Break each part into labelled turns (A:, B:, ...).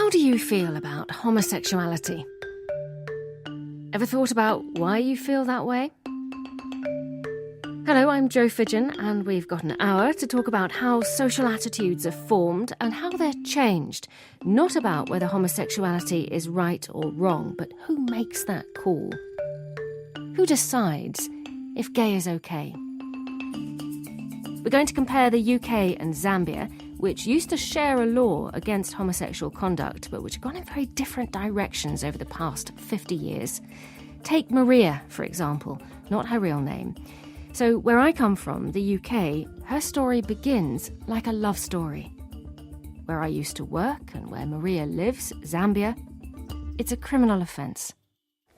A: How do you feel about homosexuality? Ever thought about why you feel that way? Hello, I'm Jo Fidgen, and we've got an hour to talk about how social attitudes are formed and how they're changed. Not about whether homosexuality is right or wrong, but who makes that call? Who decides if gay is okay? We're going to compare the UK and Zambia, which used to share a law against homosexual conduct, but which have gone in very different directions over the past 50 years. Take Maria, for example, not her real name. So where I come from, the UK, her story begins like a love story. Where I used to work and where Maria lives, Zambia, it's a criminal offence.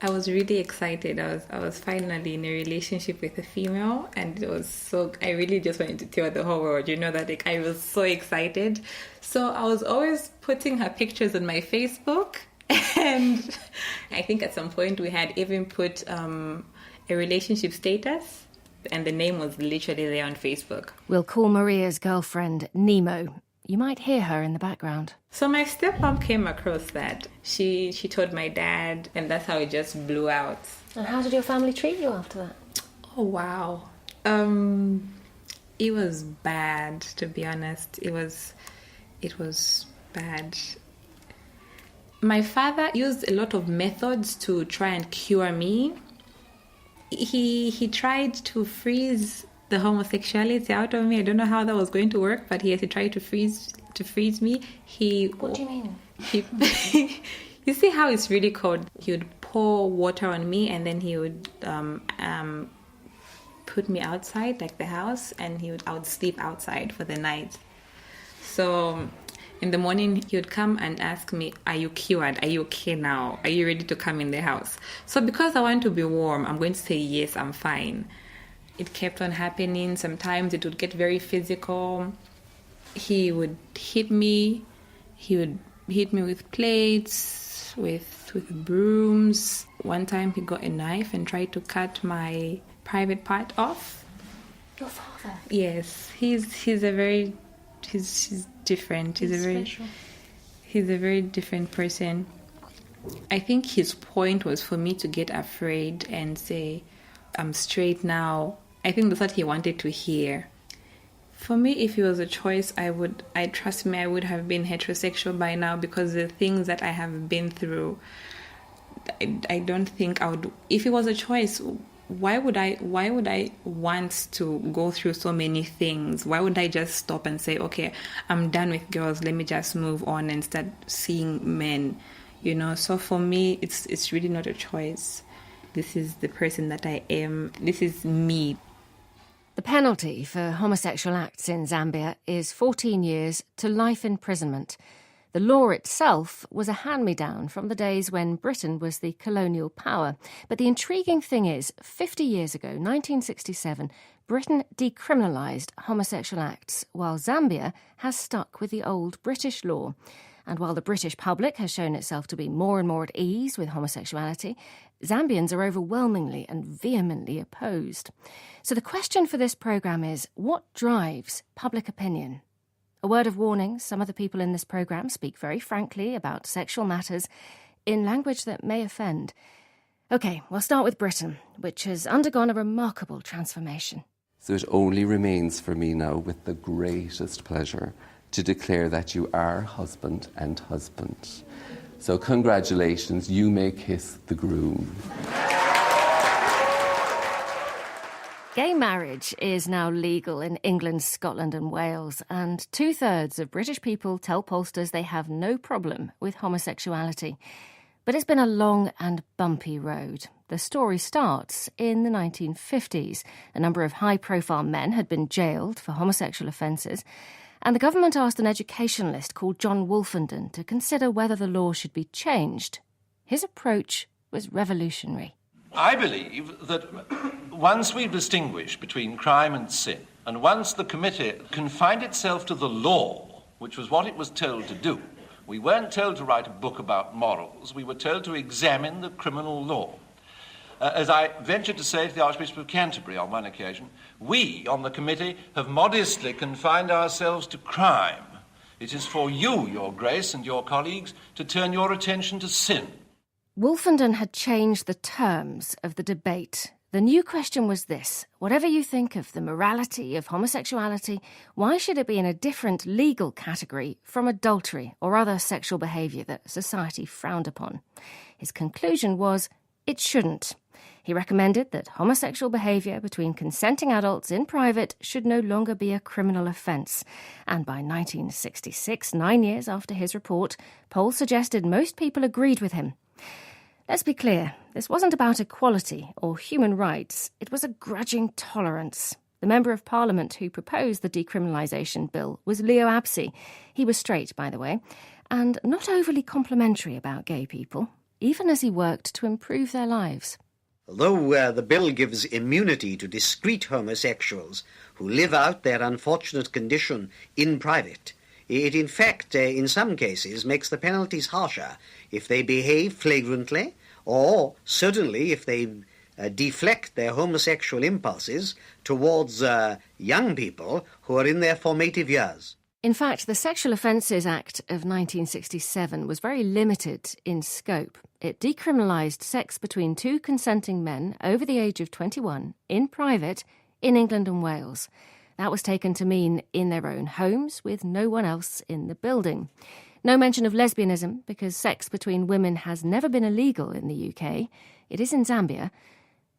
B: I was really excited. I was finally in a relationship with a female, and I really just wanted to tell the whole world, that I was so excited. So I was always putting her pictures on my Facebook, and I think at some point we had even put a relationship status, and the name was literally there on Facebook.
A: We'll call Maria's girlfriend Nemo. You might hear her in the background.
B: So my stepmom came across that. She told my dad, and that's how it just blew out.
A: And how did your family treat you after that?
B: Oh, wow. It was bad, to be honest. It was bad. My father used a lot of methods to try and cure me. He tried to freeze the homosexuality out of me. I don't know how that was going to work, but he tried to freeze me.
A: What do you mean?
B: You see how it's really cold? He would pour water on me, and then he would put me outside, like the house, and I would sleep outside for the night. So in the morning, he would come and ask me, "Are you cured? Are you okay now? Are you ready to come in the house?" So because I want to be warm, I'm going to say, "Yes, I'm fine." It kept on happening. Sometimes it would get very physical. He would hit me. He would hit me with plates, with brooms. One time he got a knife and tried to cut my private part off.
A: Your father?
B: Yes. He's different. He's a very different person. I think his point was for me to get afraid and say, "I'm straight now." I think that's what he wanted to hear. For me, if it was a choice, I would have been heterosexual by now, because the things that I have been through, I don't think I would. If it was a choice, why would I want to go through so many things? Why would I just stop and say, "Okay, I'm done with girls, let me just move on and start seeing men"? So for me, it's really not a choice. This is the person that I am. This is me.
A: The penalty for homosexual acts in Zambia is 14 years to life imprisonment. The law itself was a hand-me-down from the days when Britain was the colonial power. But the intriguing thing is, 50 years ago, 1967, Britain decriminalised homosexual acts, while Zambia has stuck with the old British law. And while the British public has shown itself to be more and more at ease with homosexuality, Zambians are overwhelmingly and vehemently opposed. So the question for this programme is, what drives public opinion? A word of warning, some of the people in this programme speak very frankly about sexual matters in language that may offend. OK, we'll start with Britain, which has undergone a remarkable transformation.
C: So it only remains for me now, with the greatest pleasure, to declare that you are husband and husband. So congratulations, you may kiss the groom.
A: Gay marriage is now legal in England, Scotland and Wales, and 2/3 of British people tell pollsters they have no problem with homosexuality. But it's been a long and bumpy road. The story starts in the 1950s. A number of high-profile men had been jailed for homosexual offences, and the government asked an educationalist called John Wolfenden to consider whether the law should be changed. His approach was revolutionary.
D: I believe that once we've distinguished between crime and sin, and once the committee confined itself to the law, which was what it was told to do, we weren't told to write a book about morals, we were told to examine the criminal law. As I ventured to say to the Archbishop of Canterbury on one occasion, we on the committee have modestly confined ourselves to crime, It is for you, Your Grace, and your colleagues to turn your attention to sin.
A: Wolfenden had changed the terms of the debate. The new question was this: whatever you think of the morality of homosexuality, why should it be in a different legal category from adultery or other sexual behaviour that society frowned upon? His conclusion was it shouldn't. He recommended that homosexual behaviour between consenting adults in private should no longer be a criminal offence. And by 1966, 9 years after his report, polls suggested most people agreed with him. Let's be clear, this wasn't about equality or human rights. It was a grudging tolerance. The Member of Parliament who proposed the decriminalisation bill was Leo Abse. He was straight, by the way, and not overly complimentary about gay people, even as he worked to improve their lives.
E: Although the bill gives immunity to discreet homosexuals who live out their unfortunate condition in private, it in fact, in some cases, makes the penalties harsher if they behave flagrantly, or certainly if they deflect their homosexual impulses towards young people who are in their formative years.
A: In fact, the Sexual Offences Act of 1967 was very limited in scope. It decriminalised sex between two consenting men over the age of 21 in private in England and Wales. That was taken to mean in their own homes with no one else in the building. No mention of lesbianism, because sex between women has never been illegal in the UK. It is in Zambia.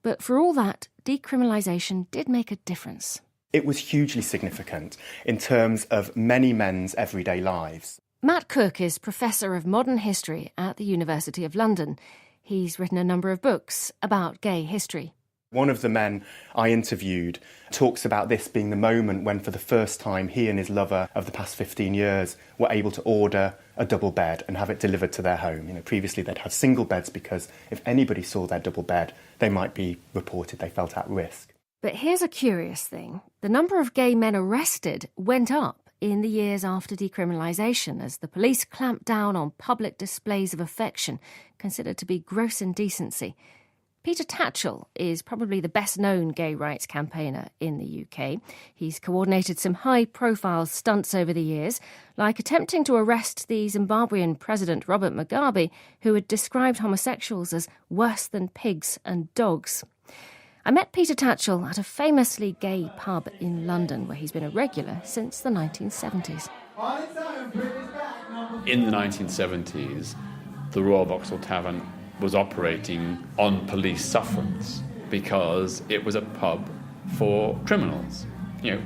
A: But for all that, decriminalisation did make a difference.
F: It was hugely significant in terms of many men's everyday lives.
A: Matt Cook is Professor of Modern History at the University of London. He's written a number of books about gay history.
F: One of the men I interviewed talks about this being the moment when, for the first time, he and his lover of the past 15 years were able to order a double bed and have it delivered to their home. Previously they'd had single beds because if anybody saw their double bed, they might be reported they felt at risk.
A: But here's a curious thing. The number of gay men arrested went up in the years after decriminalisation as the police clamped down on public displays of affection, considered to be gross indecency. Peter Tatchell is probably the best-known gay rights campaigner in the UK. He's coordinated some high-profile stunts over the years, like attempting to arrest the Zimbabwean President Robert Mugabe, who had described homosexuals as worse than pigs and dogs. I met Peter Tatchell at a famously gay pub in London, where he's been a regular since the 1970s.
G: In the 1970s, the Royal Vauxhall Tavern was operating on police sufferance because it was a pub for criminals.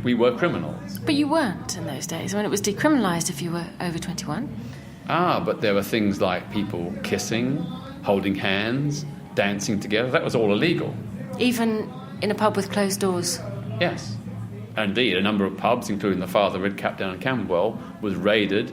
G: We were criminals.
A: But you weren't in those days. It was decriminalised if you were over 21.
G: But there were things like people kissing, holding hands, dancing together. That was all illegal.
A: Even in a pub with closed doors?
G: Yes. Indeed, a number of pubs, including the Father Red Cap down in Camberwell, was raided,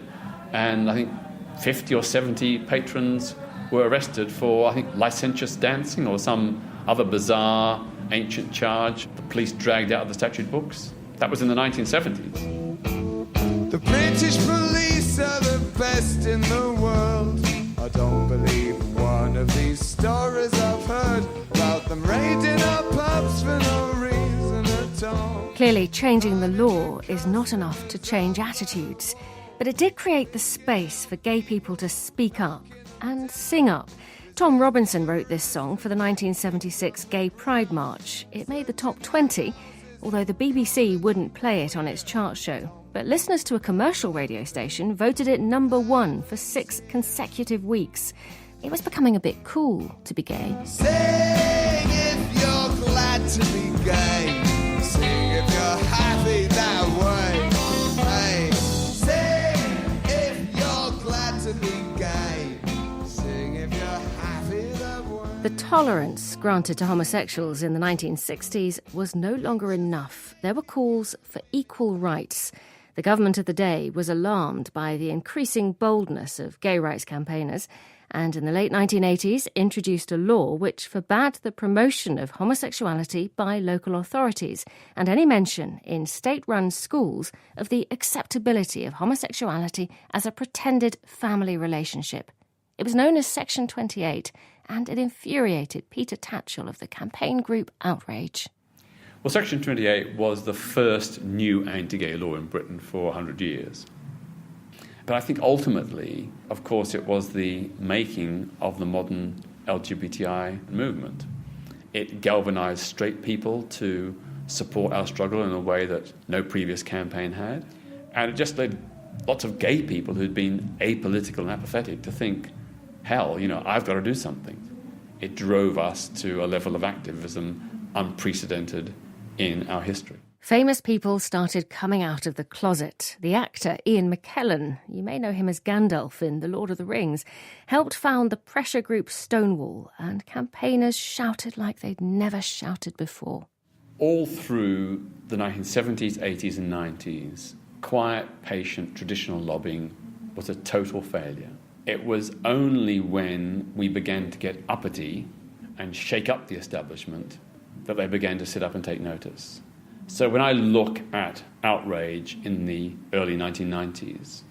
G: and I think 50 or 70 patrons were arrested for, licentious dancing or some other bizarre ancient charge the police dragged out of the statute books. That was in the 1970s.
H: The British police are the best in the world. I don't believe one of these stories I've heard about them raiding our pubs for no reason at all.
A: Clearly, changing the law is not enough to change attitudes, but it did create the space for gay people to speak up and sing up. Tom Robinson wrote this song for the 1976 Gay Pride March. It made the top 20, although the BBC wouldn't play it on its chart show. But listeners to a commercial radio station voted it number 1 for 6 consecutive weeks. It was becoming a bit cool to be gay.
H: Sing if you're glad to be gay. Sing if you're happy that way. Hey, sing if you're glad to be gay. Sing if you're happy that way.
A: The tolerance granted to homosexuals in the 1960s was no longer enough. There were calls for equal rights. The government of the day was alarmed by the increasing boldness of gay rights campaigners, and in the late 1980s introduced a law which forbade the promotion of homosexuality by local authorities and any mention in state-run schools of the acceptability of homosexuality as a pretended family relationship. It was known as Section 28, and it infuriated Peter Tatchell of the campaign group Outrage.
G: Well, Section 28 was the first new anti-gay law in Britain for 100 years. But I think ultimately, of course, it was the making of the modern LGBTI movement. It galvanized straight people to support our struggle in a way that no previous campaign had. And it just led lots of gay people who'd been apolitical and apathetic to think, hell, I've got to do something. It drove us to a level of activism unprecedented in our history.
A: Famous people started coming out of the closet. The actor Ian McKellen, you may know him as Gandalf in The Lord of the Rings, helped found the pressure group Stonewall, and campaigners shouted like they'd never shouted before.
G: All through the 1970s, 80s and 90s, quiet, patient, traditional lobbying was a total failure. It was only when we began to get uppity and shake up the establishment that they began to sit up and take notice. So when I look at outrage in the early 1990s,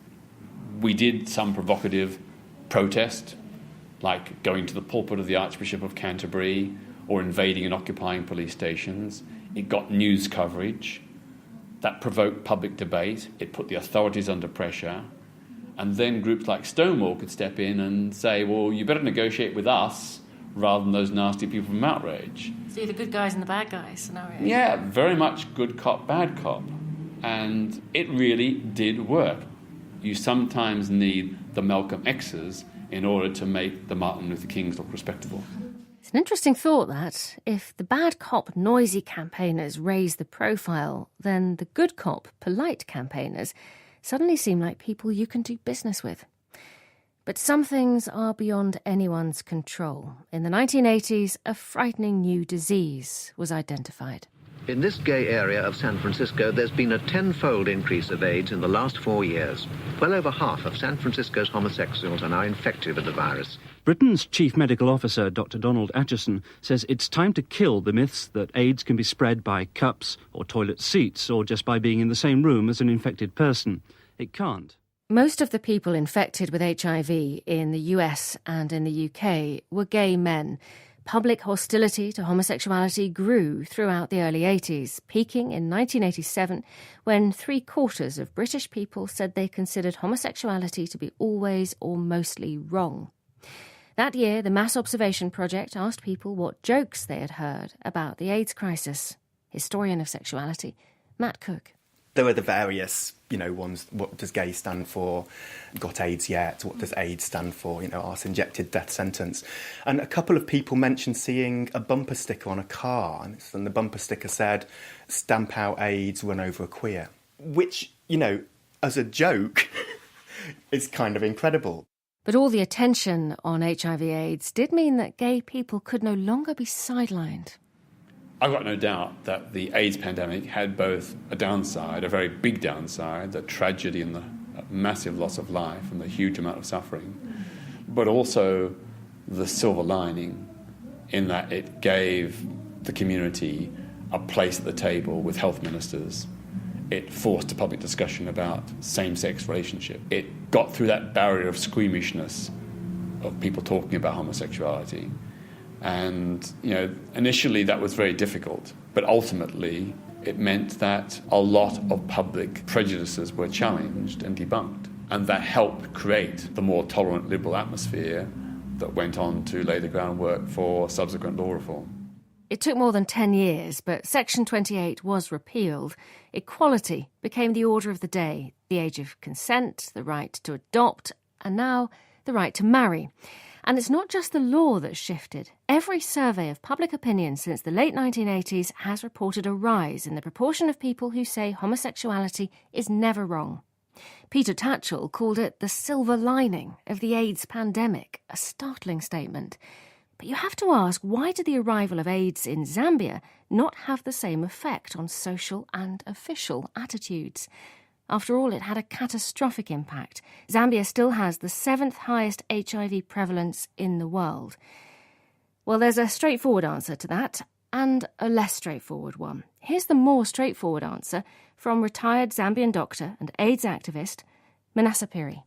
G: we did some provocative protest, like going to the pulpit of the Archbishop of Canterbury or invading and occupying police stations. It got news coverage. That provoked public debate. It put the authorities under pressure. And then groups like Stonewall could step in and say, well, you better negotiate with us rather than those nasty people from outrage.
A: So you're the good guys and the bad guys scenario.
G: Yeah, very much good cop, bad cop. And it really did work. You sometimes need the Malcolm X's in order to make the Martin Luther Kings look respectable.
A: It's an interesting thought that, if the bad cop, noisy campaigners raise the profile, then the good cop, polite campaigners suddenly seem like people you can do business with. But some things are beyond anyone's control. In the 1980s, a frightening new disease was identified.
I: In this gay area of San Francisco, there's been a tenfold increase of AIDS in the last 4 years. Well over half of San Francisco's homosexuals are now infected with the virus.
J: Britain's Chief Medical Officer, Dr. Donald Atchison, says it's time to kill the myths that AIDS can be spread by cups or toilet seats or just by being in the same room as an infected person. It can't.
A: Most of the people infected with HIV in the US and in the UK were gay men. Public hostility to homosexuality grew throughout the early 80s, peaking in 1987 when 3/4 of British people said they considered homosexuality to be always or mostly wrong. That year, the Mass Observation Project asked people what jokes they had heard about the AIDS crisis. Historian of sexuality, Matt Cook.
F: There were the various, ones. What does gay stand for? Got AIDS yet? What does AIDS stand for? Arse-injected death sentence. And a couple of people mentioned seeing a bumper sticker on a car, and the bumper sticker said, "Stamp out AIDS, run over a queer." Which, as a joke, is kind of incredible.
A: But all the attention on HIV/AIDS did mean that gay people could no longer be sidelined.
G: I've got no doubt that the AIDS pandemic had both a downside, a very big downside, the tragedy and the massive loss of life and the huge amount of suffering, but also the silver lining in that it gave the community a place at the table with health ministers. It forced a public discussion about same-sex relationship. It got through that barrier of squeamishness of people talking about homosexuality. And, initially that was very difficult, but ultimately it meant that a lot of public prejudices were challenged and debunked. And that helped create the more tolerant liberal atmosphere that went on to lay the groundwork for subsequent law reform.
A: It took more than 10 years, but Section 28 was repealed. Equality became the order of the day, the age of consent, the right to adopt, and now the right to marry. And it's not just the law that's shifted. Every survey of public opinion since the late 1980s has reported a rise in the proportion of people who say homosexuality is never wrong. Peter Tatchell called it the silver lining of the AIDS pandemic, a startling statement. But you have to ask, why did the arrival of AIDS in Zambia not have the same effect on social and official attitudes? After all, it had a catastrophic impact. Zambia still has the 7th highest HIV prevalence in the world. Well, there's a straightforward answer to that, and a less straightforward one. Here's the more straightforward answer from retired Zambian doctor and AIDS activist, Manasa Piri.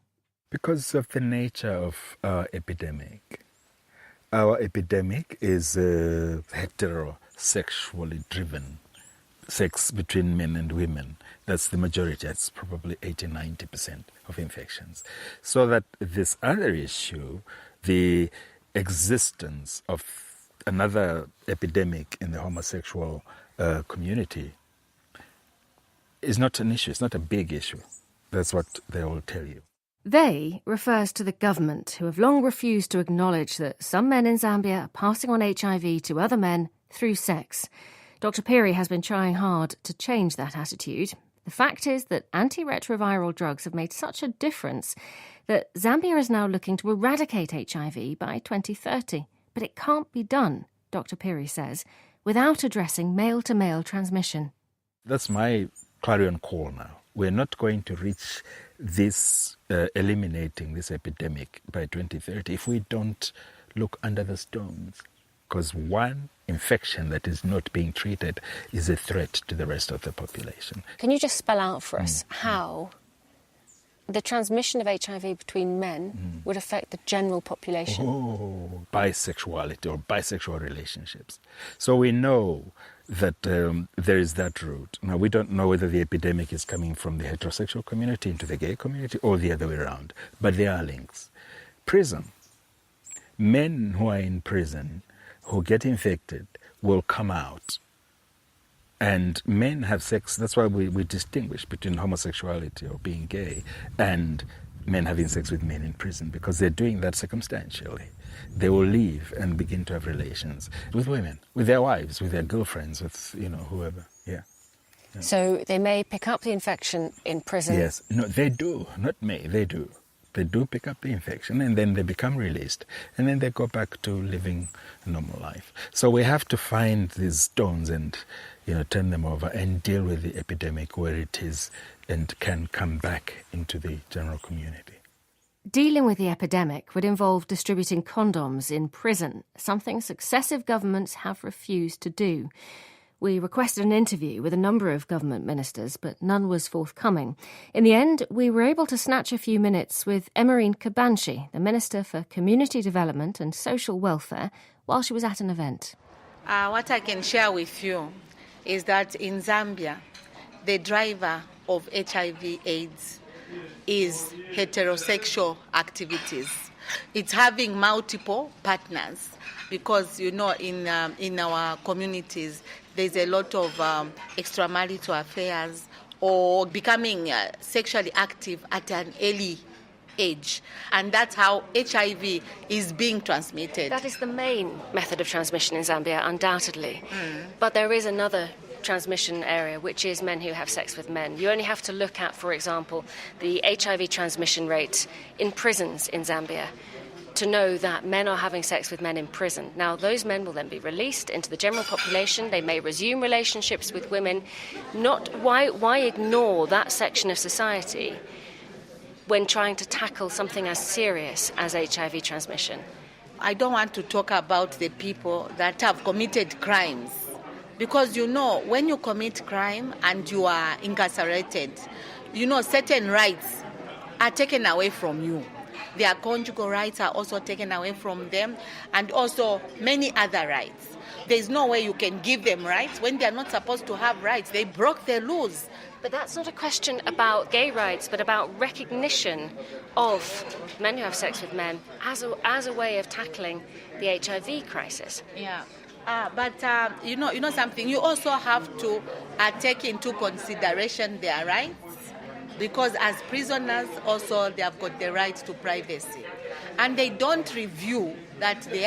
K: Because of the nature of our epidemic is heterosexually driven sex between men and women. That's the majority. It's probably 80-90% of infections. So that this other issue, the existence of another epidemic in the homosexual community, is not an issue. It's not a big issue. That's what they all tell you.
A: They refers to the government, who have long refused to acknowledge that some men in Zambia are passing on HIV to other men through sex. Dr. Piri has been trying hard to change that attitude. The fact is that antiretroviral drugs have made such a difference that Zambia is now looking to eradicate HIV by 2030. But it can't be done, Dr. Piri says, without addressing male-to-male transmission.
K: That's my clarion call now. We're not going to reach this eliminating this epidemic by 2030 if we don't look under the stones. Because one infection that is not being treated is a threat to the rest of the population.
A: Can you just spell out for us how the transmission of HIV between men would affect the general population?
K: Bisexuality or bisexual relationships. So we know that there is that route. Now, we don't know whether the epidemic is coming from the heterosexual community into the gay community or the other way around, but there are links. Prison. Men who are in prison who get infected will come out. And men have sex. That's why we distinguish between homosexuality or being gay and men having sex with men in prison, because they're doing that circumstantially. They will leave and begin to have relations with women, with their wives, with their girlfriends, with, whoever. Yeah.
A: So they may pick up the infection in prison?
K: Yes. No, they do. Not may. They do. They do pick up the infection and then they become released and then they go back to living a normal life. So we have to find these stones and, turn them over and deal with the epidemic where it is and can come back into the general community.
A: Dealing with the epidemic would involve distributing condoms in prison, something successive governments have refused to do. We requested an interview with a number of government ministers, but none was forthcoming. In the end, we were able to snatch a few minutes with Emerine Kabanshi, the Minister for Community Development and Social Welfare, while she was at an event.
L: What I can share with you is that in Zambia, the driver of HIV/AIDS is heterosexual activities. It's having multiple partners because, in our communities, there's a lot of extramarital affairs or becoming sexually active at an early age. And that's how HIV is being transmitted.
A: That is the main method of transmission in Zambia, undoubtedly. But there is another transmission area, which is men who have sex with men. You only have to look at, for example, the HIV transmission rate in prisons in Zambia to know that men are having sex with men in prison. Now, those men will then be released into the general population. They may resume relationships with women. Why ignore that section of society when trying to tackle something as serious as HIV transmission?
L: I don't want to talk about the people that have committed crimes. Because, when you commit crime and you are incarcerated, certain rights are taken away from you. Their conjugal rights are also taken away from them, and also many other rights. There's no way you can give them rights when they're not supposed to have rights. They broke the laws.
A: But that's not a question about gay rights, but about recognition of men who have sex with men as a way of tackling the HIV crisis.
L: Yeah. But something, you also have to take into consideration their rights, because as prisoners also they have got the right to privacy. And they don't review that they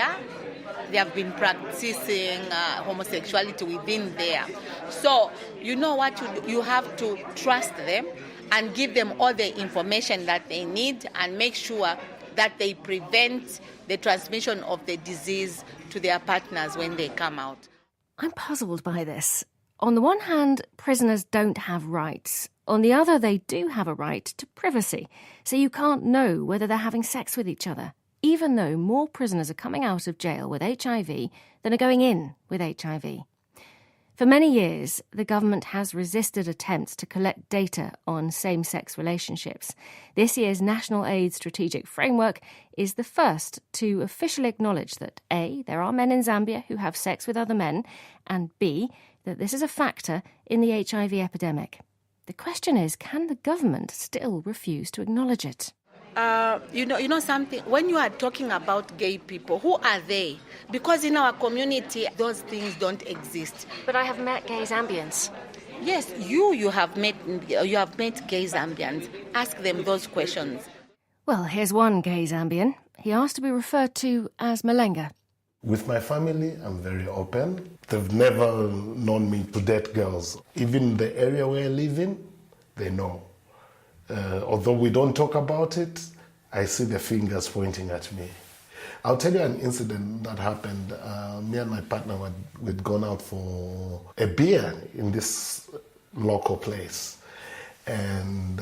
L: have been practicing homosexuality within there. So, what you have to trust them and give them all the information that they need and make sure that they prevent the transmission of the disease to their partners when they come out.
A: I'm puzzled by this. On the one hand, prisoners don't have rights. On the other, they do have a right to privacy, so you can't know whether they're having sex with each other, even though more prisoners are coming out of jail with HIV than are going in with HIV. For many years, the government has resisted attempts to collect data on same-sex relationships. This year's National AIDS Strategic Framework is the first to officially acknowledge that A, there are men in Zambia who have sex with other men, and B, that this is a factor in the HIV epidemic. The question is, can the government still refuse to acknowledge it?
L: You know something, when you are talking about gay people, who are they? Because in our community, those things don't exist.
A: But I have met gay Zambians.
L: Yes, you have met gay Zambians. Ask them those questions.
A: Well, here's one gay Zambian. He asked to be referred to as Malenga.
M: With my family, I'm very open. They've never known me to date girls. Even the area where I live in, they know. Although we don't talk about it, I see the fingers pointing at me. I'll tell you an incident that happened. Me and my partner, we'd gone out for a beer in this local place. And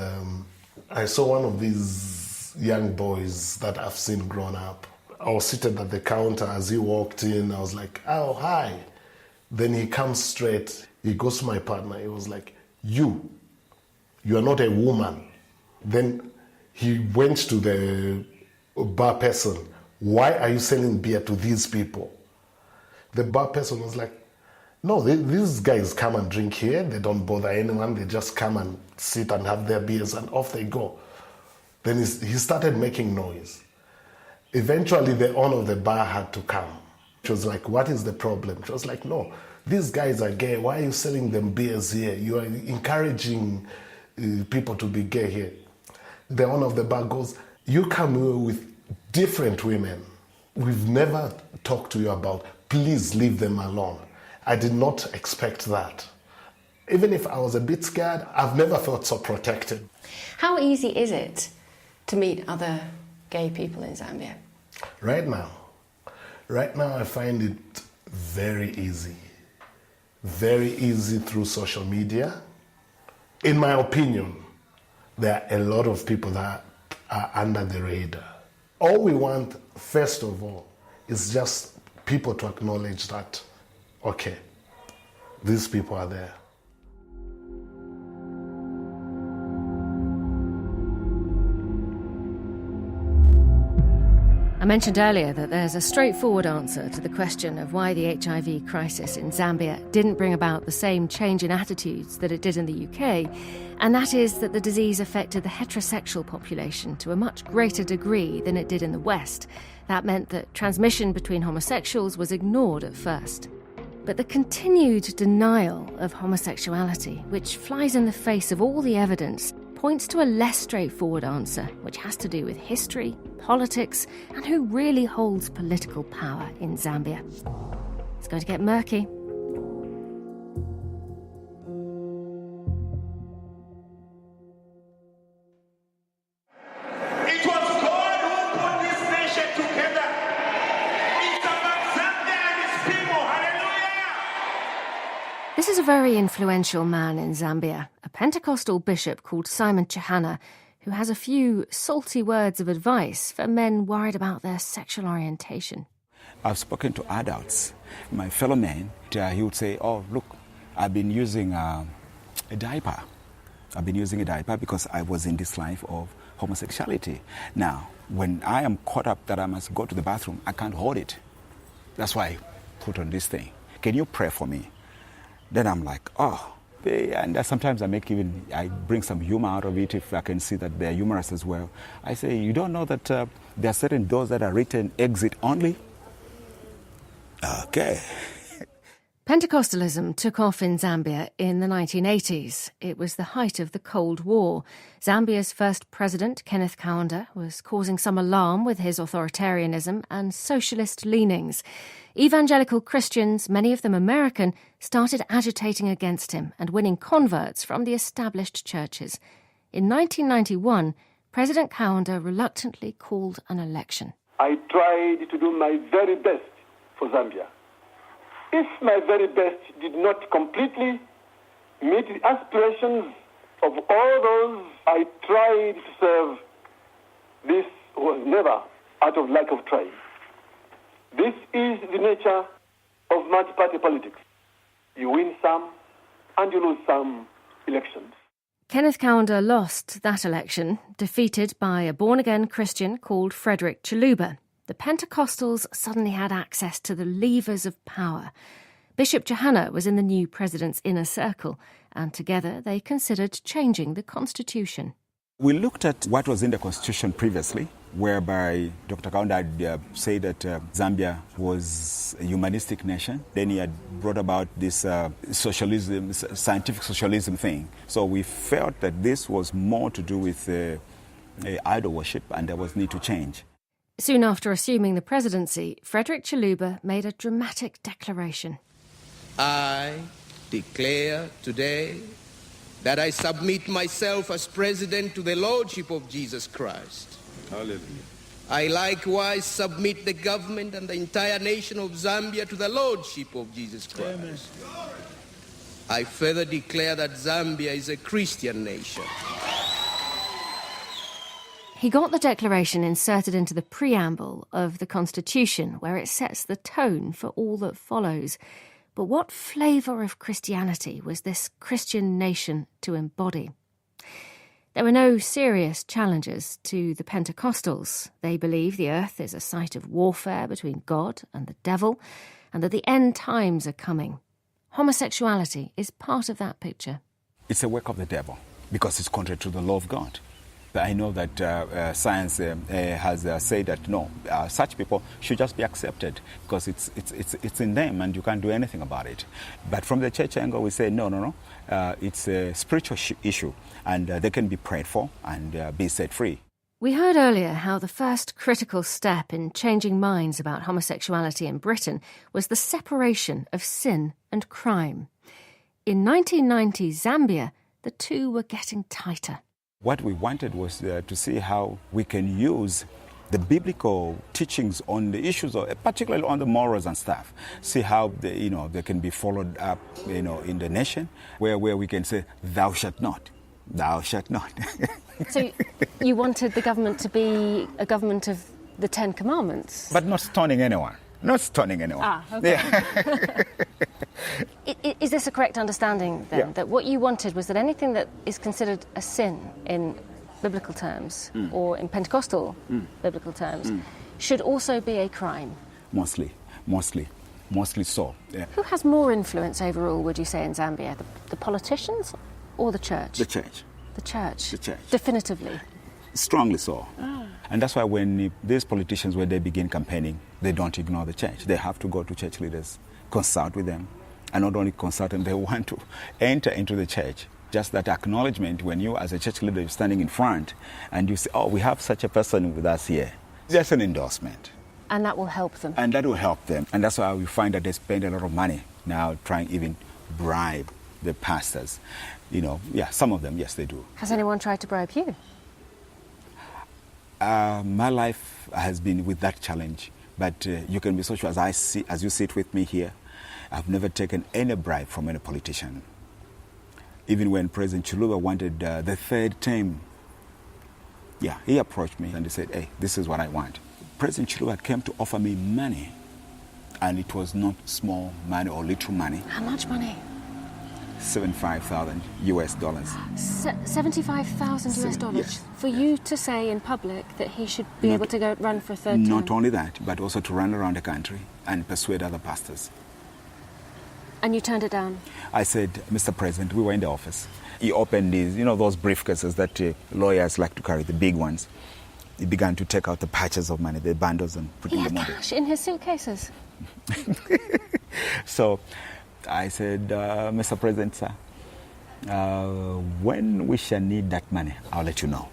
M: I saw one of these young boys that I've seen grown up. I was seated at the counter. As he walked in, I was like, oh, hi. Then he comes straight. He goes to my partner. He was like, you are not a woman. Then he went to the bar person. Why are you selling beer to these people? The bar person was like, no, these guys come and drink here. They don't bother anyone. They just come and sit and have their beers and off they go. Then he started making noise. Eventually, the owner of the bar had to come. She was like, what is the problem? She was like, no, these guys are gay. Why are you selling them beers here? You are encouraging people to be gay here. The owner of the bar goes, you come here with different women. We've never talked to you about. Please leave them alone. I did not expect that. Even if I was a bit scared, I've never felt so protected.
N: How easy is it to meet other gay people in Zambia?
M: Right now, I find it very easy. Very easy through social media. In my opinion, there are a lot of people that are under the radar. All we want, first of all, is just people to acknowledge that, okay, these people are there.
A: I mentioned earlier that there's a straightforward answer to the question of why the HIV crisis in Zambia didn't bring about the same change in attitudes that it did in the UK, and that is that the disease affected the heterosexual population to a much greater degree than it did in the West. That meant that transmission between homosexuals was ignored at first. But the continued denial of homosexuality, which flies in the face of all the evidence, points to a less straightforward answer, which has to do with history, politics, and who really holds political power in Zambia. It's going to get murky.
H: It was God who put this nation together. It's about Zambia and its people. Hallelujah!
A: This is a very influential man in Zambia, a Pentecostal bishop called Simon Chihana, who has a few salty words of advice for men worried about their sexual orientation.
K: I've spoken to adults, my fellow men, he would say, oh, look, I've been using a diaper. I've been using a diaper because I was in this life of homosexuality. Now, when I am caught up that I must go to the bathroom, I can't hold it. That's why I put on this thing. Can you pray for me? Then I'm like, oh. And sometimes I bring some humor out of it if I can see that they're humorous as well. I say, you don't know that there are certain doors that are written exit only? Okay.
A: Pentecostalism took off in Zambia in the 1980s. It was the height of the Cold War. Zambia's first president, Kenneth Kaunda, was causing some alarm with his authoritarianism and socialist leanings. Evangelical Christians, many of them American, started agitating against him and winning converts from the established churches. In 1991, President Kaunda reluctantly called an election.
O: I tried to do my very best for Zambia. If my very best did not completely meet the aspirations of all those I tried to serve, this was never out of lack of trying. This is the nature of multi-party politics. You win some and you lose some elections.
A: Kenneth Kaunda lost that election, defeated by a born-again Christian called Frederick Chiluba. The Pentecostals suddenly had access to the levers of power. Bishop Johanna was in the new president's inner circle, and together they considered changing the constitution.
K: We looked at what was in the constitution previously, whereby Dr. Kaunda had said that Zambia was a humanistic nation. Then he had brought about this socialism, scientific socialism thing. So we felt that this was more to do with idol worship, and there was need to change.
A: Soon after assuming the presidency, Frederick Chiluba made a dramatic declaration.
P: I declare today that I submit myself as president to the lordship of Jesus Christ.
K: Hallelujah.
P: I likewise submit the government and the entire nation of Zambia to the lordship of Jesus Christ. Amen. I further declare that Zambia is a Christian nation.
A: He got the declaration inserted into the preamble of the Constitution, where it sets the tone for all that follows. But what flavour of Christianity was this Christian nation to embody? There were no serious challenges to the Pentecostals. They believe the earth is a site of warfare between God and the devil, and that the end times are coming. Homosexuality is part of that picture.
K: It's a work of the devil, because it's contrary to the law of God. I know that science has said that no, such people should just be accepted because it's in them and you can't do anything about it. But from the church angle, we say no. It's a spiritual issue and they can be prayed for and be set free.
A: We heard earlier how the first critical step in changing minds about homosexuality in Britain was the separation of sin and crime. In 1990 Zambia, the two were getting tighter.
K: What we wanted was to see how we can use the biblical teachings on the issues, particularly on the morals and stuff. See how they can be followed up, in the nation, where we can say, "Thou shalt not, thou shalt not."
A: So you wanted the government to be a government of the Ten Commandments,
K: but not stoning anyone. Not stoning anyone.
A: Ah, okay. Yeah. Is this a correct understanding, then, that what you wanted was that anything that is considered a sin in biblical terms or in Pentecostal biblical terms should also be a crime?
K: Mostly so. Yeah.
A: Who has more influence overall, would you say, in Zambia? The politicians or the church?
K: The church.
A: The church?
K: The church.
A: Definitively?
K: Strongly so. And that's why when these politicians, when they begin campaigning, they don't ignore the church. They have to go to church leaders, consult with them, and not only consult them, they want to enter into the church. Just that acknowledgement when you, as a church leader, you're standing in front and you say, oh, we have such a person with us here. Just an endorsement.
A: And that will help them.
K: And that will help them. And that's why we find that they spend a lot of money now trying even bribe the pastors. Some of them, yes, they do.
A: Has anyone tried to bribe you?
K: My life has been with that challenge, but you can be so sure, as you sit with me here, I've never taken any bribe from any politician. Even when President Chiluba wanted the third term, he approached me and he said, hey, this is what I want. President Chiluba came to offer me money, and it was not small money or little money.
A: How much money?
K: $75,000 US.
A: $75,000 US dollars?
K: Yes.
A: For you to say in public that he should be able to go run for a third term?
K: Not only that, but also to run around the country and persuade other pastors.
A: And you turned it down?
K: I said, Mr. President, we were in the office. He opened these, those briefcases that lawyers like to carry, the big ones. He began to take out the patches of money, the bundles, and put in the money.
A: He had cash in his suitcases?
K: So I said, Mr. President, sir, when we shall need that money, I'll let you know.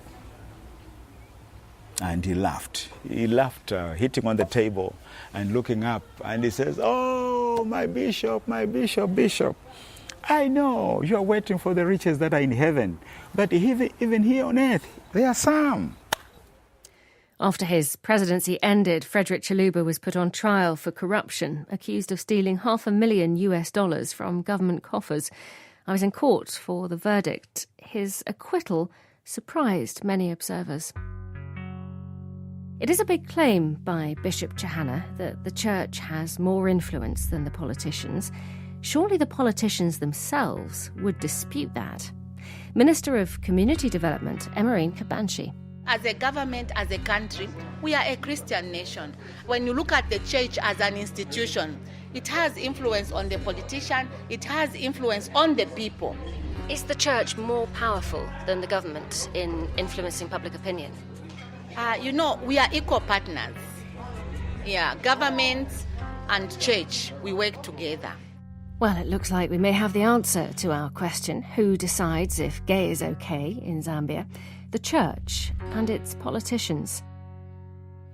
K: And he laughed. He laughed, hitting on the table and looking up. And he says, oh, my bishop, bishop. I know you're waiting for the riches that are in heaven. But even here on earth, there are some.
A: After his presidency ended, Frederick Chiluba was put on trial for corruption, accused of stealing $500,000 US from government coffers. I was in court for the verdict. His acquittal surprised many observers. It is a big claim by Bishop Johanna that the church has more influence than the politicians. Surely the politicians themselves would dispute that. Minister of Community Development, Emerine Kabanshi.
L: As a government, as a country, we are a Christian nation. When you look at the church as an institution, It has influence on the politician. It has influence on the people.
A: Is the church more powerful than the government in influencing public opinion?
L: We are equal partners. Yeah, government and church, we work together.
A: Well, it looks like we may have the answer to our question, who decides if gay is okay in Zambia? The church and its politicians.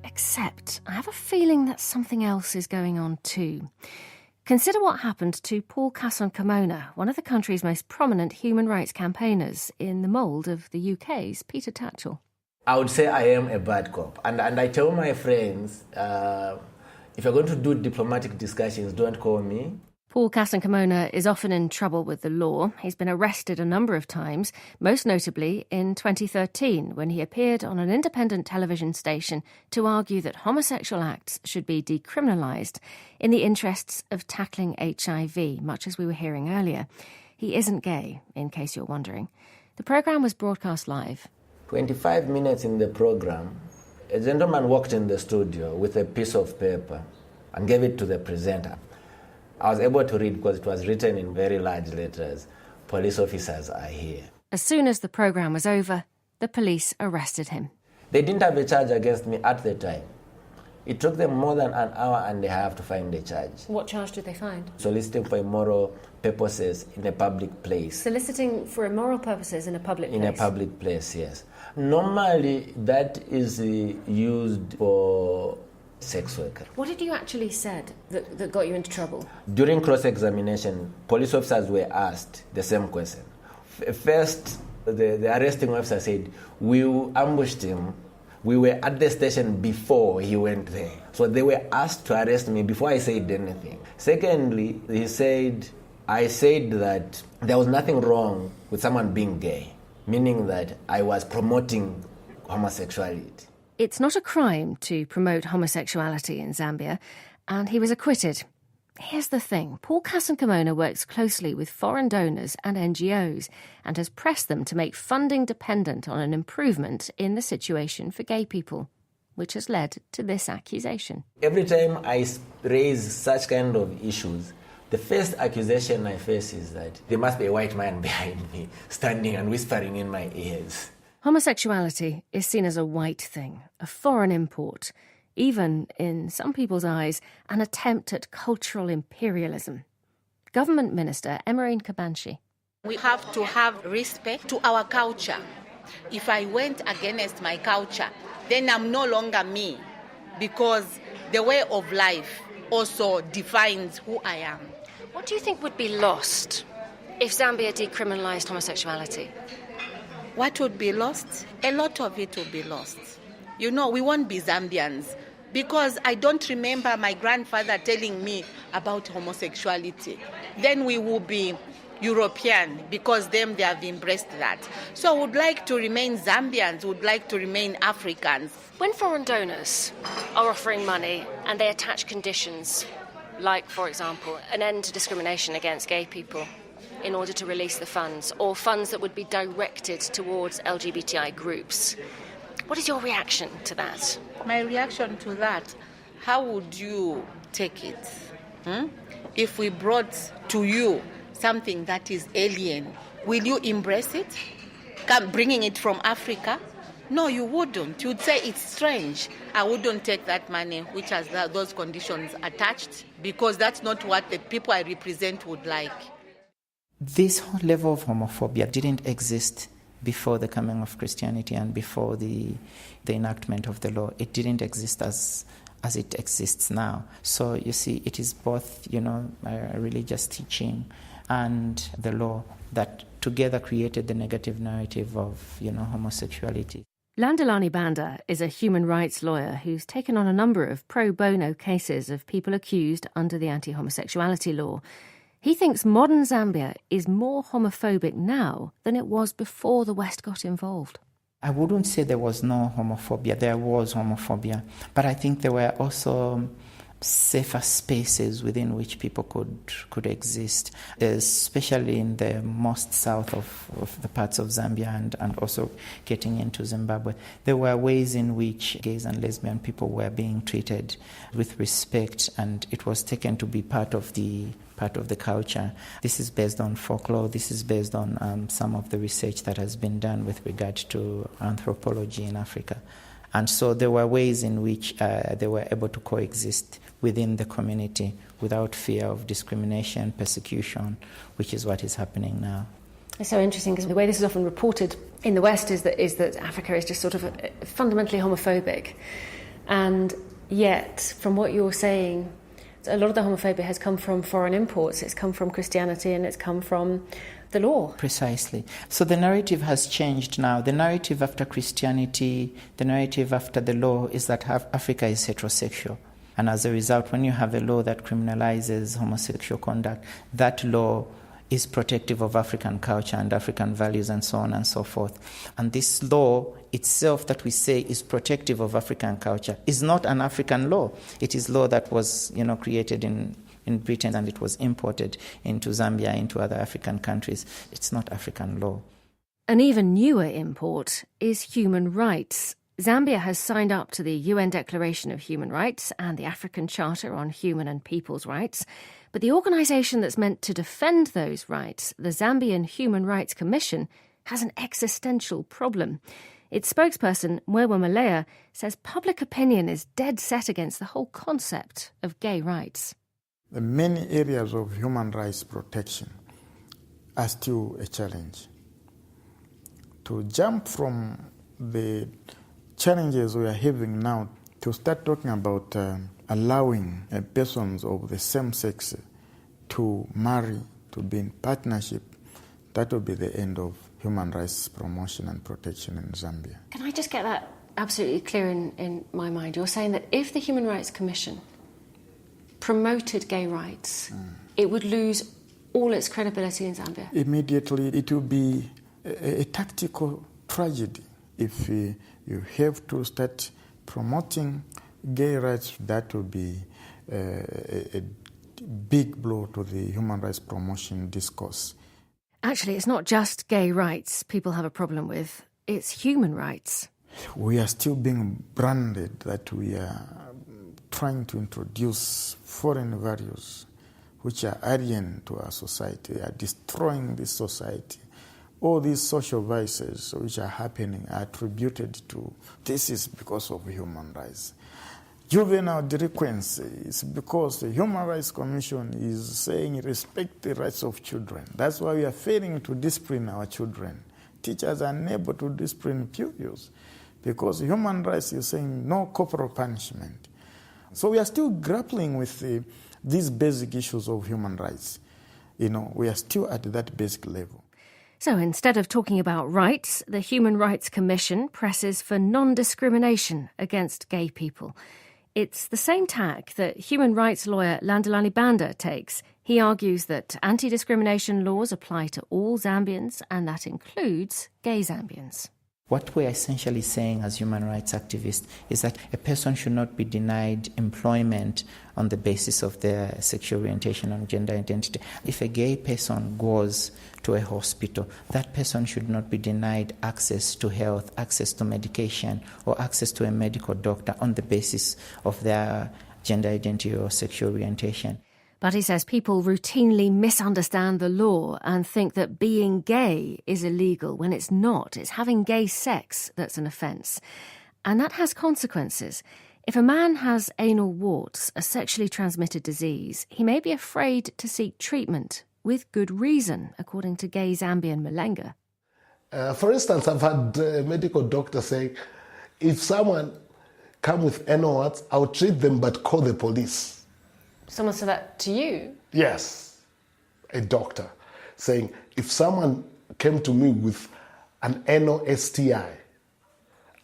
A: Except, I have a feeling that something else is going on too. Consider what happened to Paul Kasson-Kamona, one of the country's most prominent human rights campaigners, in the mould of the UK's Peter Tatchell.
Q: I would say I am a bad cop. And I tell my friends, if you're going to do diplomatic discussions, don't call me.
A: Paul Kasson-Kamona is often in trouble with the law. He's been arrested a number of times, most notably in 2013, when he appeared on an independent television station to argue that homosexual acts should be decriminalised in the interests of tackling HIV, much as we were hearing earlier. He isn't gay, in case you're wondering. The programme was broadcast live.
Q: 25 minutes in the program, a gentleman walked in the studio with a piece of paper and gave it to the presenter. I was able to read because it was written in very large letters. Police officers are here.
A: As soon as the programme was over, the police arrested him.
Q: They didn't have a charge against me at the time. It took them more than an hour and a half to find a charge.
A: What charge did they find?
Q: Soliciting for immoral purposes in a public place.
A: Soliciting for immoral purposes in a public place?
Q: In a public place, yes. Normally, that is used for sex worker.
A: What did you actually said that got you into trouble?
Q: During cross-examination, police officers were asked the same question. First, the arresting officer said, we ambushed him. We were at the station before he went there. So they were asked to arrest me before I said anything. Secondly, he said, I said that there was nothing wrong with someone being gay, meaning that I was promoting homosexuality.
A: It's not a crime to promote homosexuality in Zambia, and he was acquitted. Here's the thing. Paul Kasson-Kamona works closely with foreign donors and NGOs and has pressed them to make funding dependent on an improvement in the situation for gay people, which has led to this accusation.
Q: Every time I raise such kind of issues, the first accusation I face is that there must be a white man behind me, standing and whispering in my ears.
A: Homosexuality is seen as a white thing, a foreign import, even, in some people's eyes, an attempt at cultural imperialism. Government Minister Emerine Kabanshi.
L: We have to have respect to our culture. If I went against my culture, then I'm no longer me, because the way of life also defines who I am.
A: What do you think would be lost if Zambia decriminalised homosexuality?
L: What would be lost? A lot of it would be lost. We won't be Zambians, because I don't remember my grandfather telling me about homosexuality. Then we will be European, because they have embraced that. So I would like to remain Zambians, would like to remain Africans.
A: When foreign donors are offering money and they attach conditions, like, for example, an end to discrimination against gay people, in order to release the funds, or funds that would be directed towards LGBTI groups. What is your reaction to that?
L: My reaction to that, how would you take it? If we brought to you something that is alien, will you embrace it? Bringing it from Africa? No, you wouldn't. You'd say it's strange. I wouldn't take that money which has those conditions attached, because that's not what the people I represent would like.
R: This whole level of homophobia didn't exist before the coming of Christianity and before the enactment of the law. It didn't exist as it exists now. So you see, it is both, a religious teaching and the law that together created the negative narrative of, homosexuality.
A: Landalani Banda is a human rights lawyer who's taken on a number of pro bono cases of people accused under the anti-homosexuality law. He thinks modern Zambia is more homophobic now than it was before the West got involved.
R: I wouldn't say there was no homophobia. There was homophobia. But I think there were also safer spaces within which people could exist, especially in the most south of the parts of Zambia and also getting into Zimbabwe. There were ways in which gays and lesbian people were being treated with respect, and it was taken to be part of the culture. This is based on folklore. This is based on some of the research that has been done with regard to anthropology in Africa. And so there were ways in which they were able to coexist within the community without fear of discrimination, persecution, which is what is happening now.
A: It's so interesting because the way this is often reported in the West is that Africa is just sort of fundamentally homophobic. And yet, from what you're saying, a lot of the homophobia has come from foreign imports. It's come from Christianity and it's come from the law.
R: Precisely. So the narrative has changed now. The narrative after Christianity, the narrative after the law is that Africa is heterosexual. And as a result, when you have a law that criminalizes homosexual conduct, that law is protective of African culture and African values and so on and so forth. And this law itself that we say is protective of African culture is not an African law. It is law that was, created in Britain and it was imported into Zambia, into other African countries. It's not African law.
A: An even newer import is human rights. Zambia has signed up to the UN Declaration of Human Rights and the African Charter on Human and People's Rights, but the organisation that's meant to defend those rights, the Zambian Human Rights Commission, has an existential problem. Its spokesperson, Mwewa Malaya, says public opinion is dead set against the whole concept of gay rights.
S: The many areas of human rights protection are still a challenge. To jump from the challenges we are having now to start talking about allowing persons of the same sex to marry, to be in partnership, that will be the end of human rights promotion and protection in Zambia.
A: Can I just get that absolutely clear in my mind? You're saying that if the Human Rights Commission promoted gay rights, it would lose all its credibility in Zambia?
S: Immediately, it will be a tactical tragedy. If you have to start promoting gay rights, that will be a big blow to the human rights promotion discourse.
A: Actually, it's not just gay rights people have a problem with, it's human rights.
S: We are still being branded that we are trying to introduce foreign values which are alien to our society. They are destroying this society. All these social vices which are happening are attributed to this is because of human rights. Juvenile delinquency is because the Human Rights Commission is saying respect the rights of children. That's why we are failing to discipline our children. Teachers are unable to discipline pupils because human rights is saying no corporal punishment. So we are still grappling with these basic issues of human rights. We are still at that basic level.
A: So instead of talking about rights, the Human Rights Commission presses for non-discrimination against gay people. It's the same tack that human rights lawyer Landalani Banda takes. He argues that anti-discrimination laws apply to all Zambians, and that includes gay Zambians.
R: What we're essentially saying as human rights activists is that a person should not be denied employment on the basis of their sexual orientation or gender identity. If a gay person goes to a hospital, that person should not be denied access to health, access to medication, or access to a medical doctor on the basis of their gender identity or sexual orientation.
A: But he says people routinely misunderstand the law and think that being gay is illegal when it's not. It's having gay sex that's an offence. And that has consequences. If a man has anal warts, a sexually transmitted disease, he may be afraid to seek treatment, with good reason, according to gay Zambian Malenga.
M: For instance, I've had a medical doctor saying, if someone comes with anal warts, I'll treat them but call the police.
N: Someone said that to you?
M: Yes, a doctor saying, if someone came to me with an anal STI,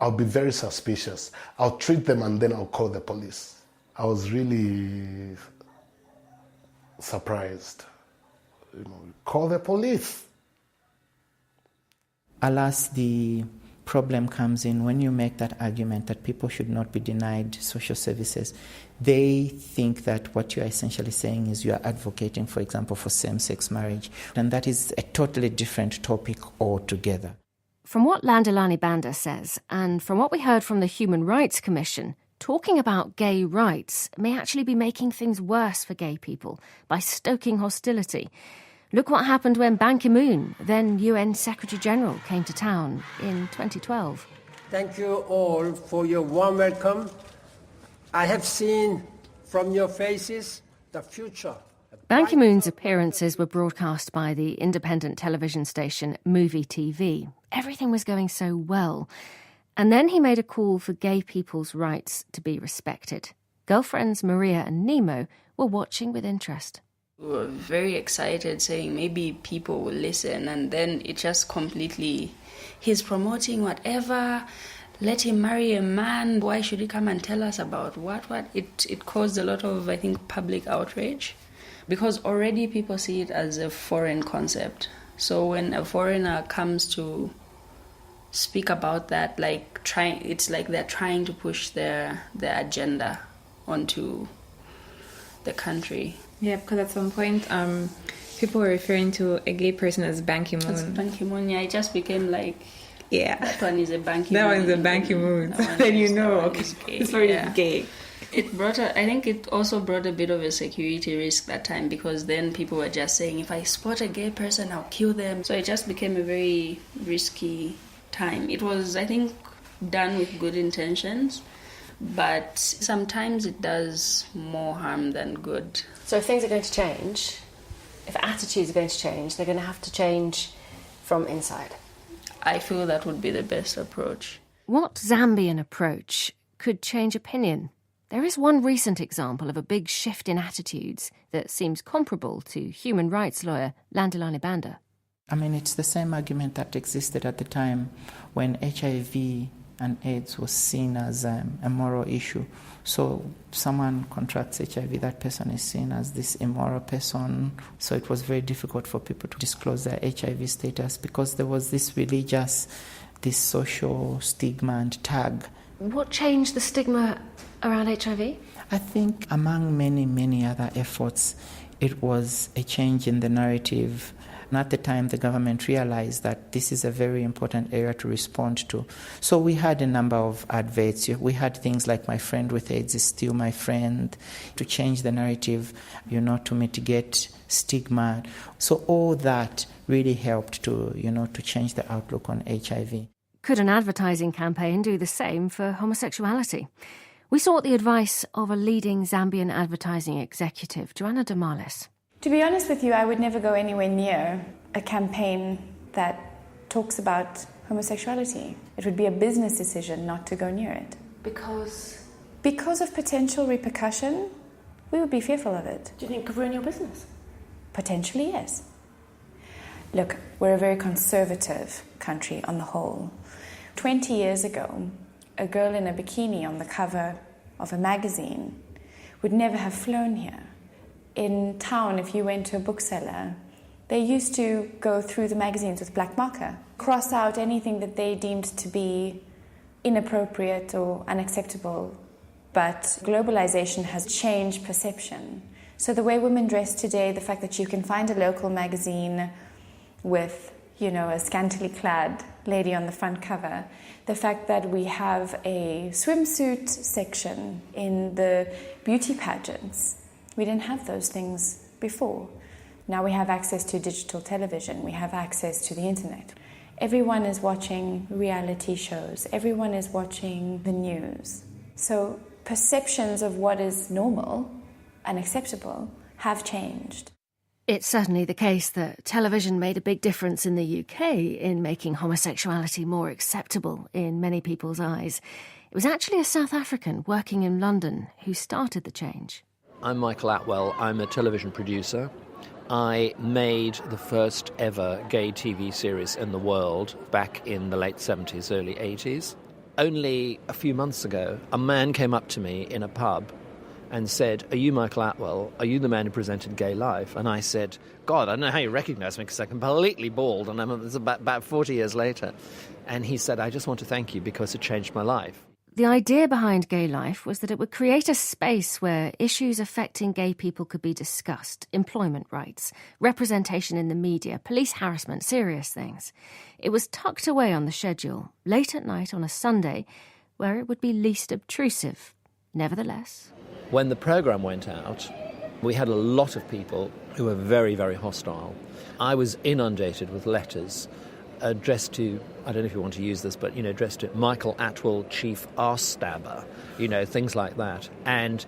M: I'll be very suspicious. I'll treat them and then I'll call the police. I was really surprised. Call the police.
R: Alas, the problem comes in when you make that argument that people should not be denied social services. They think that what you are essentially saying is you are advocating, for example, for same-sex marriage. And that is a totally different topic altogether.
A: From what Landilani Banda says, and from what we heard from the Human Rights Commission, talking about gay rights may actually be making things worse for gay people by stoking hostility. Look what happened when Ban Ki-moon, then UN Secretary-General, came to town in 2012.
T: Thank you all for your warm welcome. I have seen from your faces the future.
A: Ban Ki-moon's appearances were broadcast by the independent television station Movie TV. Everything was going so well. And then he made a call for gay people's rights to be respected. Girlfriends Maria and Nemo were watching with interest.
U: We were very excited, saying maybe people will listen, and then it just completely, he's promoting whatever, let him marry a man, why should he come and tell us about what? It caused a lot of, I think, public outrage, because already people see it as a foreign concept. So when a foreigner comes to speak about that, it's like they're trying to push their agenda onto the country.
B: Yeah, because at some point, people were referring to a gay person as Ban Ki-moon.
U: As Ban Ki-moon, yeah, it just became like,
B: yeah,
U: that one is a Ban Ki-moon.
B: That one's a Ban Ki-moon. Then you know, okay, it's very gay.
U: It brought I think it also brought a bit of a security risk that time, because then people were just saying, if I spot a gay person, I'll kill them. So it just became a very risky time. It was, I think, done with good intentions, but sometimes it does more harm than good.
N: So if things are going to change, if attitudes are going to change, they're going to have to change from inside.
U: I feel that would be the best approach.
A: What Zambian approach could change opinion? There is one recent example of a big shift in attitudes that seems comparable to human rights lawyer Landilani Banda.
R: I mean, it's the same argument that existed at the time when HIV and AIDS was seen as a moral issue. So someone contracts HIV, that person is seen as this immoral person. So it was very difficult for people to disclose their HIV status because there was this religious, this social stigma and tag.
N: What changed the stigma around HIV?
R: I think among many, many other efforts, it was a change in the narrative. And at the time, the government realized that this is a very important area to respond to. So we had a number of adverts. We had things like "My friend with AIDS is still my friend," to change the narrative, to mitigate stigma. So all that really helped to change the outlook on HIV.
A: Could an advertising campaign do the same for homosexuality? We sought the advice of a leading Zambian advertising executive, Joanna Damales.
V: To be honest with you, I would never go anywhere near a campaign that talks about homosexuality. It would be a business decision not to go near it.
N: Because?
V: Because of potential repercussion, we would be fearful of it.
N: Do you think it could ruin your business?
V: Potentially, yes. Look, we're a very conservative country on the whole. 20 years ago, a girl in a bikini on the cover of a magazine would never have flown here. In town, if you went to a bookseller, they used to go through the magazines with black marker, cross out anything that they deemed to be inappropriate or unacceptable. But globalization has changed perception. So the way women dress today, the fact that you can find a local magazine with, a scantily clad lady on the front cover, the fact that we have a swimsuit section in the beauty pageants. We didn't have those things before. Now we have access to digital television. We have access to the internet. Everyone is watching reality shows. Everyone is watching the news. So perceptions of what is normal and acceptable have changed.
A: It's certainly the case that television made a big difference in the UK in making homosexuality more acceptable in many people's eyes. It was actually a South African working in London who started the change.
W: I'm Michael Atwell. I'm a television producer. I made the first ever gay TV series in the world back in the late 70s, early 80s. Only a few months ago, a man came up to me in a pub and said, "Are you Michael Atwell? Are you the man who presented Gay Life?" And I said, "God, I don't know how you recognise me because I'm completely bald, and it's about 40 years later." And he said, "I just want to thank you because it changed my life."
A: The idea behind Gay Life was that it would create a space where issues affecting gay people could be discussed: employment rights, representation in the media, police harassment, serious things. It was tucked away on the schedule, late at night on a Sunday, where it would be least obtrusive. Nevertheless,
W: when the programme went out, we had a lot of people who were very, very hostile. I was inundated with letters addressed to, I don't know if you want to use this, but, addressed to Michael Atwell, Chief Arse Stabber, things like that. And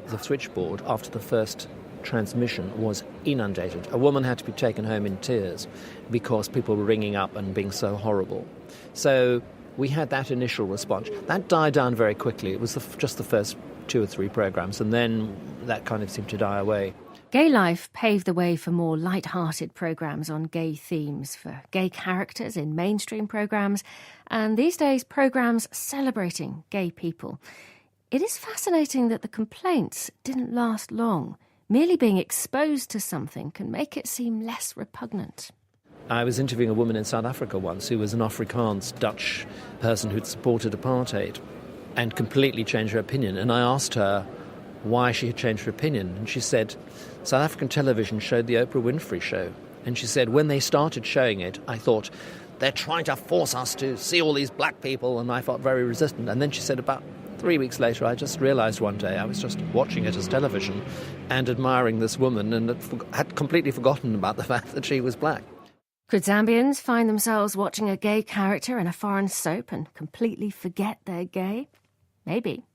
W: the switchboard, after the first transmission, was inundated. A woman had to be taken home in tears because people were ringing up and being so horrible. So we had that initial response. That died down very quickly. It was just the first 2 or 3 programmes, and then that kind of seemed to die away.
A: Gay Life paved the way for more light-hearted programmes on gay themes, for gay characters in mainstream programmes, and these days programmes celebrating gay people. It is fascinating that the complaints didn't last long. Merely being exposed to something can make it seem less repugnant.
W: I was interviewing a woman in South Africa once who was an Afrikaans Dutch person who'd supported apartheid and completely changed her opinion. And I asked her why she had changed her opinion. And she said, South African television showed the Oprah Winfrey show. And she said, when they started showing it, I thought, they're trying to force us to see all these black people. And I felt very resistant. And then she said, about 3 weeks later, I just realised one day I was just watching it as television and admiring this woman and had completely forgotten about the fact that she was black.
A: Could Zambians find themselves watching a gay character in a foreign soap and completely forget they're gay? Maybe.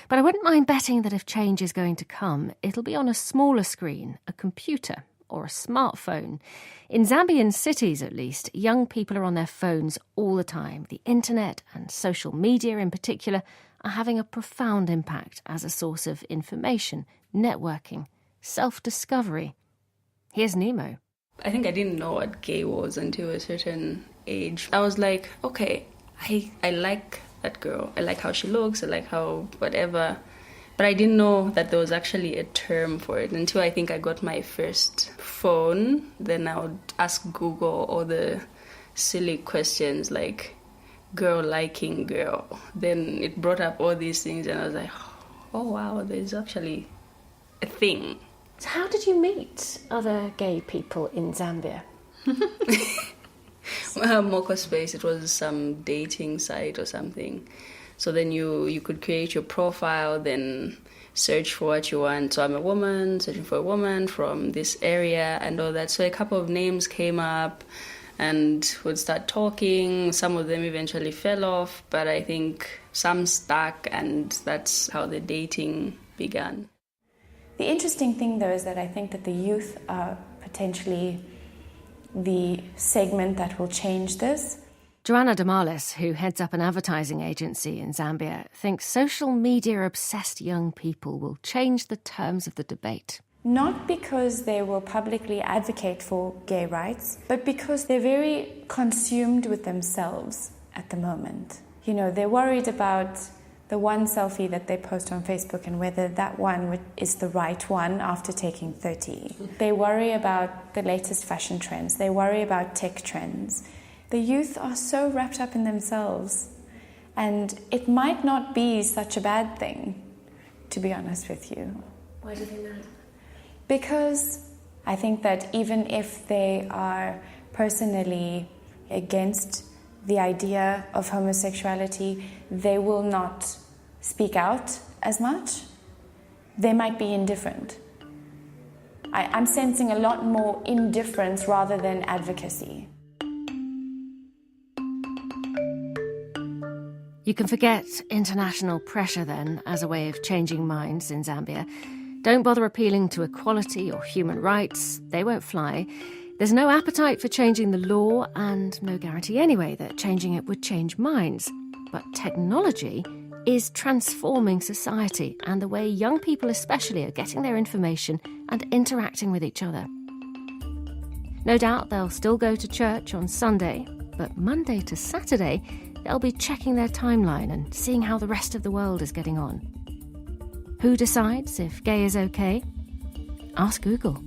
A: But I wouldn't mind betting that if change is going to come, it'll be on a smaller screen, a computer or a smartphone. In Zambian cities, at least, young people are on their phones all the time. The internet and social media in particular are having a profound impact as a source of information, networking, self-discovery. Here's Nemo.
U: I think I didn't know what gay was until a certain age. I was like, okay, I like that girl. I like how she looks. I like how whatever. But I didn't know that there was actually a term for it until I think I got my first phone. Then I would ask Google all the silly questions like girl liking girl. Then it brought up all these things and I was like, oh wow, there's actually a thing.
N: So how did you meet other gay people in Zambia?
U: Moko Space, it was some dating site or something. So then you could create your profile, then search for what you want. So I'm a woman, searching for a woman from this area and all that. So a couple of names came up and would start talking. Some of them eventually fell off, but I think some stuck, and that's how the dating began.
V: The interesting thing, though, is that I think that the youth are potentially the segment that will change this.
A: Joanna Damalis, who heads up an advertising agency in Zambia, thinks social media-obsessed young people will change the terms of the debate.
V: Not because they will publicly advocate for gay rights, but because they're very consumed with themselves at the moment. You know, they're worried about the one selfie that they post on Facebook and whether that one is the right one after taking 30. They worry about the latest fashion trends. They worry about tech trends. The youth are so wrapped up in themselves, and it might not be such a bad thing, to be honest with you.
N: Why do you think that?
V: Because I think that even if they are personally against the idea of homosexuality, they will not speak out as much. They might be indifferent. I'm sensing a lot more indifference rather than advocacy.
A: You can forget international pressure then as a way of changing minds in Zambia. Don't bother appealing to equality or human rights. They won't fly. There's no appetite for changing the law and no guarantee anyway that changing it would change minds. But technology is transforming society and the way young people especially are getting their information and interacting with each other. No doubt they'll still go to church on Sunday, but Monday to Saturday they'll be checking their timeline and seeing how the rest of the world is getting on. Who decides if gay is okay? Ask Google.